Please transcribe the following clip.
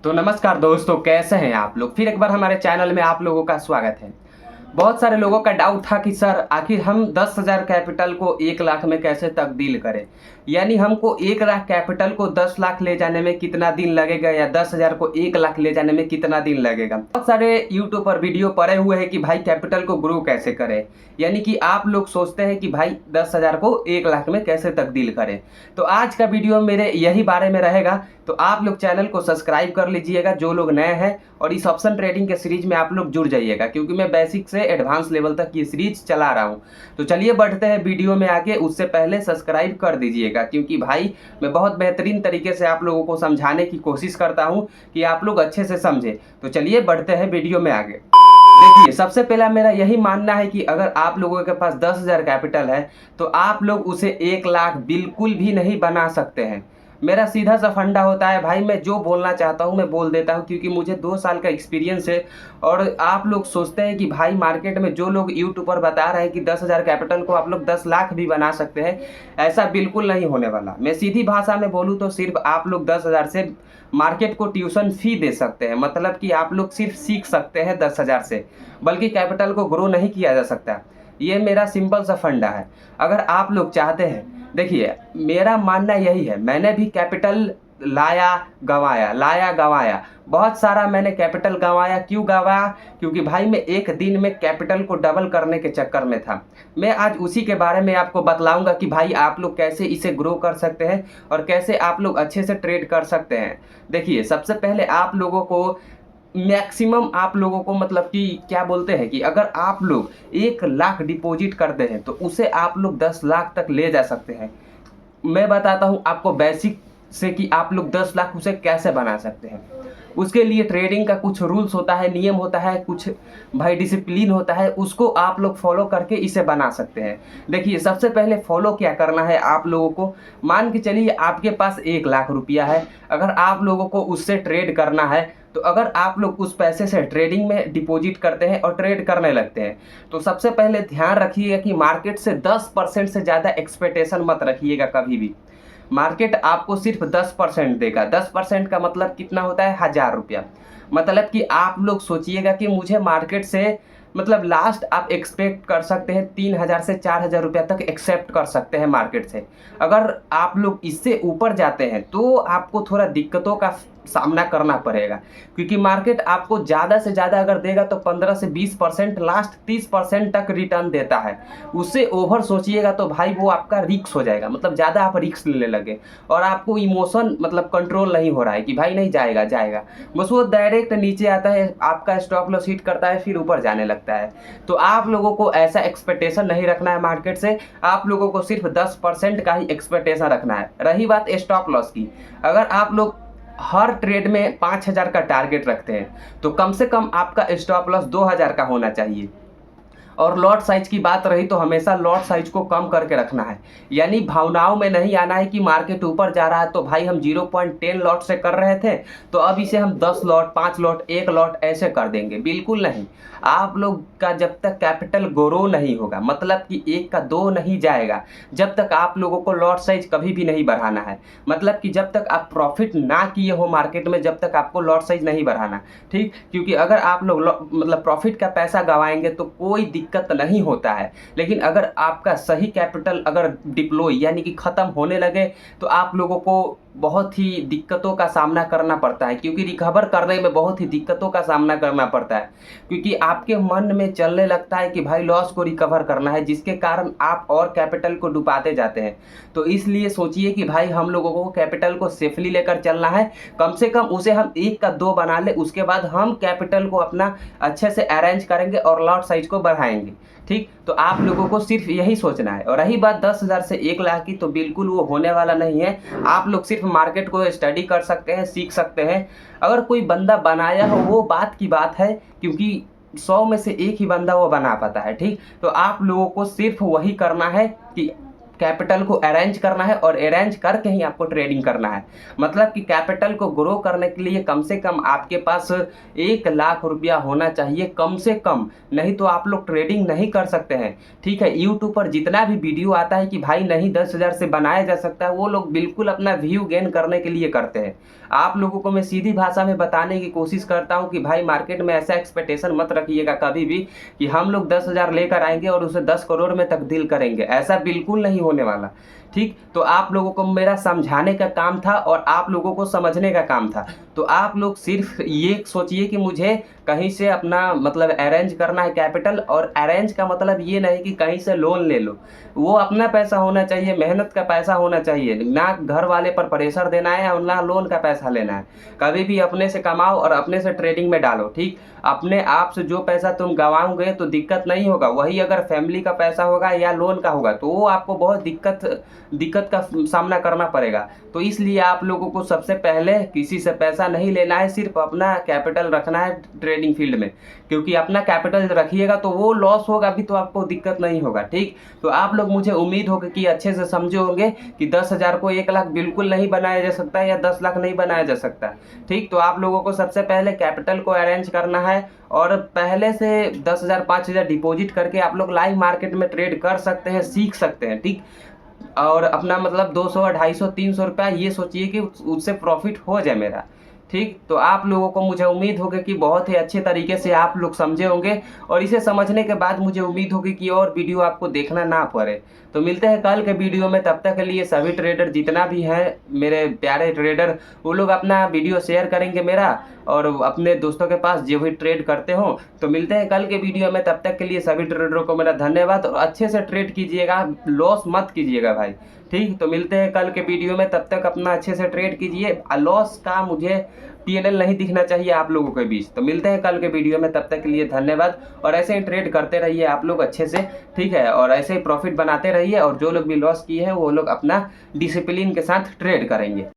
तो नमस्कार दोस्तों, कैसे हैं आप लोग। फिर एक बार हमारे चैनल में आप लोगों का स्वागत है। बहुत सारे लोगों का डाउट था कि सर आखिर हम 10,000 कैपिटल को 1 लाख में कैसे तब्दील करें। यानी हमको 1 लाख कैपिटल को 10 लाख ले जाने में कितना दिन लगेगा या 10,000 को 1 लाख ले जाने में कितना दिन लगेगा। बहुत सारे यूट्यूब पर वीडियो पड़े हुए हैं कि भाई कैपिटल को ग्रो कैसे करें। यानी कि आप लोग सोचते हैं कि भाई 10,000 को 1 लाख में कैसे तब्दील करें। तो आज का वीडियो मेरे यही बारे में रहेगा। तो आप लोग चैनल को सब्सक्राइब कर लीजिएगा जो लोग नए हैं, और इस ऑप्शन ट्रेडिंग के सीरीज में आप लोग जुड़ जाइएगा, क्योंकि मैं बेसिक से एडवांस लेवल तक ये सीरीज चला रहा हूँ। तो चलिए बढ़ते हैं वीडियो में आगे। उससे पहले सब्सक्राइब कर दीजिएगा, क्योंकि भाई मैं बहुत बेहतरीन तरीके से आप लोगों को समझाने की कोशिश करता हूँ कि आप लोग अच्छे से समझें। तो चलिए बढ़ते हैं वीडियो में आगे। देखिए, सबसे पहला मेरा यही मानना है कि अगर आप लोगों के पास 10,000 कैपिटल है तो आप लोग उसे 1 लाख बिल्कुल भी नहीं बना सकते हैं। मेरा सीधा सा फंडा होता है भाई, मैं जो बोलना चाहता हूँ मैं बोल देता हूँ, क्योंकि मुझे 2 साल का एक्सपीरियंस है। और आप लोग सोचते हैं कि भाई मार्केट में जो लोग यूट्यूब पर बता रहे हैं कि 10,000 कैपिटल को आप लोग 10 लाख भी बना सकते हैं, ऐसा बिल्कुल नहीं होने वाला। मैं सीधी भाषा में बोलूँ तो सिर्फ आप लोग 10,000 से मार्केट को ट्यूशन फी दे सकते हैं। मतलब कि आप लोग सिर्फ सीख सकते हैं 10,000 से, बल्कि कैपिटल को ग्रो नहीं किया जा सकता। ये मेरा सिंपल सा फंडा है। अगर आप लोग चाहते हैं, देखिए मेरा मानना यही है, मैंने भी कैपिटल लाया गंवाया, बहुत सारा मैंने कैपिटल गंवाया। क्यों गंवाया? क्योंकि भाई मैं एक दिन में कैपिटल को डबल करने के चक्कर में था। मैं आज उसी के बारे में आपको बतलाऊंगा कि भाई आप लोग कैसे इसे ग्रो कर सकते हैं और कैसे आप लोग अच्छे से ट्रेड कर सकते हैं। देखिए, सबसे पहले आप लोगों को मैक्सिमम आप लोगों को मतलब कि क्या बोलते हैं कि अगर आप लोग 1 लाख डिपॉजिट करते हैं तो उसे आप लोग 10 लाख तक ले जा सकते हैं। मैं बताता हूं आपको बेसिक से कि आप लोग 10 लाख उसे कैसे बना सकते हैं। उसके लिए ट्रेडिंग का कुछ रूल्स होता है, नियम होता है, कुछ भाई डिसिप्लिन होता है, उसको आप लोग फॉलो करके इसे बना सकते हैं। देखिए, सबसे पहले फॉलो क्या करना है आप लोगों को। मान के चलिए आपके पास 1 लाख रुपया है, अगर आप लोगों को उससे ट्रेड करना है तो अगर आप लोग उस पैसे से ट्रेडिंग में डिपॉजिट करते हैं और ट्रेड करने लगते हैं, तो सबसे पहले ध्यान रखिएगा कि मार्केट से 10% से ज़्यादा एक्सपेक्टेशन मत रखिएगा कभी भी। मार्केट आपको सिर्फ 10% देगा। 10% का मतलब कितना होता है? 1,000 रुपया। मतलब कि आप लोग सोचिएगा कि मुझे मार्केट से मतलब लास्ट आप एक्सपेक्ट कर सकते हैं 3,000 से 4,000 रुपया तक एक्सेप्ट कर सकते हैं मार्केट से। अगर आप लोग इससे ऊपर जाते हैं तो आपको थोड़ा दिक्कतों का सामना करना पड़ेगा, क्योंकि मार्केट आपको ज़्यादा से ज़्यादा अगर देगा तो 15 से 20%, लास्ट 30% तक रिटर्न देता है। उससे ओवर सोचिएगा तो भाई वो आपका रिस्क हो जाएगा, मतलब ज़्यादा आप रिस्क लेने लगे और आपको इमोशन मतलब कंट्रोल नहीं हो रहा है कि भाई नहीं जाएगा जाएगा, बस वो डायरेक्ट नीचे आता है, आपका स्टॉप लॉस हिट करता है, फिर ऊपर जाने लगता है। तो आप लोगों को ऐसा एक्सपेक्टेशन नहीं रखना है मार्केट से। आप लोगों को सिर्फ 10% का ही एक्सपेक्टेशन रखना है। रही बात स्टॉप लॉस की, अगर आप लोग हर ट्रेड में 5,000 का टारगेट रखते हैं तो कम से कम आपका स्टॉप लॉस 2,000 का होना चाहिए। और लॉट साइज की बात रही तो हमेशा लॉट साइज को कम करके रखना है। यानी भावनाओं में नहीं आना है कि मार्केट ऊपर जा रहा है तो भाई हम 0.10 लॉट से कर रहे थे तो अब इसे हम 10 लॉट, 5 लॉट, 1 लॉट ऐसे कर देंगे। बिल्कुल नहीं। आप लोग का जब तक कैपिटल ग्रो नहीं होगा, मतलब कि 1 का 2 नहीं जाएगा, जब तक आप लोगों को लॉट साइज कभी भी नहीं बढ़ाना है। मतलब कि जब तक आप प्रॉफिट ना किए हो मार्केट में, जब तक आपको लॉट साइज नहीं बढ़ाना। ठीक, क्योंकि अगर आप लोग मतलब प्रॉफिट का पैसा गंवाएंगे तो कोई दिक्कत नहीं होता है, लेकिन अगर आपका सही कैपिटल अगर डिप्लॉय यानी कि खत्म होने लगे तो आप लोगों को बहुत ही दिक्कतों का सामना करना पड़ता है, क्योंकि रिकवर करने में बहुत ही दिक्कतों का सामना करना पड़ता है, क्योंकि आपके मन में चलने लगता है कि भाई लॉस को रिकवर करना है, जिसके कारण आप और कैपिटल को डुबाते जाते हैं। तो इसलिए सोचिए कि भाई हम लोगों को कैपिटल को सेफली लेकर चलना है। कम से कम उसे हम 1 का 2 बना ले, उसके बाद हम कैपिटल को अपना अच्छे से अरेंज करेंगे और लॉट साइज को बढ़ाएंगे। ठीक, तो आप लोगों को सिर्फ यही सोचना है। और रही बात 10,000 से 1 लाख की, तो बिल्कुल वो होने वाला नहीं है। आप लोग सिर्फ मार्केट को स्टडी कर सकते हैं, सीख सकते हैं। अगर कोई बंदा बनाया हो वो बात की बात है, क्योंकि 100 में से 1 ही बंदा वो बना पाता है। ठीक, तो आप लोगों को सिर्फ वही करना है कि कैपिटल को अरेंज करना है और अरेंज करके ही आपको ट्रेडिंग करना है। मतलब कि कैपिटल को ग्रो करने के लिए कम से कम आपके पास 1 लाख रुपया होना चाहिए, कम से कम, नहीं तो आप लोग ट्रेडिंग नहीं कर सकते हैं। ठीक है, यूट्यूब पर जितना भी वीडियो आता है कि भाई नहीं 10,000 से बनाया जा सकता है, वो लोग बिल्कुल अपना व्यू गेन करने के लिए करते हैं। आप लोगों को मैं सीधी भाषा में बताने की कोशिश करता हूं कि भाई मार्केट में ऐसा एक्सपेक्टेशन मत रखिएगा कभी भी कि हम लोग 10,000 लेकर आएंगे और उसे 10 करोड़ में तब्दील करेंगे, ऐसा बिल्कुल नहीं होने वाला। ठीक, तो आप लोगों को मेरा समझाने का काम था और आप लोगों को समझने का काम था। तो आप लोग सिर्फ ये सोचिए कि मुझे कहीं से अपना मतलब अरेंज करना है कैपिटल, और अरेंज का मतलब ये नहीं कि कहीं से लोन ले लो। वो अपना पैसा होना चाहिए, मेहनत का पैसा होना चाहिए, ना घर वाले पर प्रेशर देना है और ना लोन का पैसा लेना है। कभी भी अपने से कमाओ और अपने से ट्रेडिंग में डालो। ठीक, अपने आप से जो पैसा तुम गंवाओगे तो दिक्कत नहीं होगा, वही अगर फैमिली का पैसा होगा या लोन का होगा तो वो आपको बहुत दिक्कत का सामना करना पड़ेगा। तो इसलिए आप लोगों को सबसे पहले किसी से पैसा नहीं लेना है, सिर्फ अपना कैपिटल रखना है ट्रेडिंग फील्ड में, क्योंकि अपना कैपिटल रखिएगा तो वो लॉस होगा भी तो आपको दिक्कत नहीं होगा। ठीक, तो आप लोग, मुझे उम्मीद होगी कि अच्छे से समझे होंगे कि 10,000 को 1 लाख बिल्कुल नहीं बनाया जा सकता या 10 लाख नहीं बनाया जा सकता। ठीक, तो आप लोगों को सबसे पहले कैपिटल को अरेंज करना है और पहले से 10,000 5,000 डिपॉजिट करके आप लोग लाइव मार्केट में ट्रेड कर सकते हैं, सीख सकते हैं। ठीक, और अपना मतलब 200 250 300 रुपया ये सोचिए कि उससे प्रॉफिट हो जाए मेरा। ठीक, तो आप लोगों को मुझे उम्मीद होगी कि बहुत ही अच्छे तरीके से आप लोग समझे होंगे और इसे समझने के बाद मुझे उम्मीद होगी कि और वीडियो आपको देखना ना पड़े। तो मिलते हैं कल के वीडियो में, तब तक के लिए सभी ट्रेडर जितना भी हैं मेरे प्यारे ट्रेडर, वो लोग अपना वीडियो शेयर करेंगे मेरा और अपने दोस्तों के पास जो भी ट्रेड करते हो। तो मिलते हैं कल के वीडियो में, तब तक के लिए सभी ट्रेडरों को मेरा धन्यवाद और अच्छे से ट्रेड कीजिएगा, लॉस मत कीजिएगा भाई। ठीक, तो मिलते हैं कल के वीडियो में, तब तक अपना अच्छे से ट्रेड कीजिए। लॉस का मुझे पीएनएल नहीं दिखना चाहिए आप लोगों के बीच। तो मिलते हैं कल के वीडियो में, तब तक के लिए धन्यवाद और ऐसे ही ट्रेड करते रहिए आप लोग अच्छे से। ठीक है, और ऐसे ही प्रॉफिट बनाते रहिए और जो लोग भी लॉस किए हैं वो लोग अपना डिसिप्लिन के साथ ट्रेड करेंगे।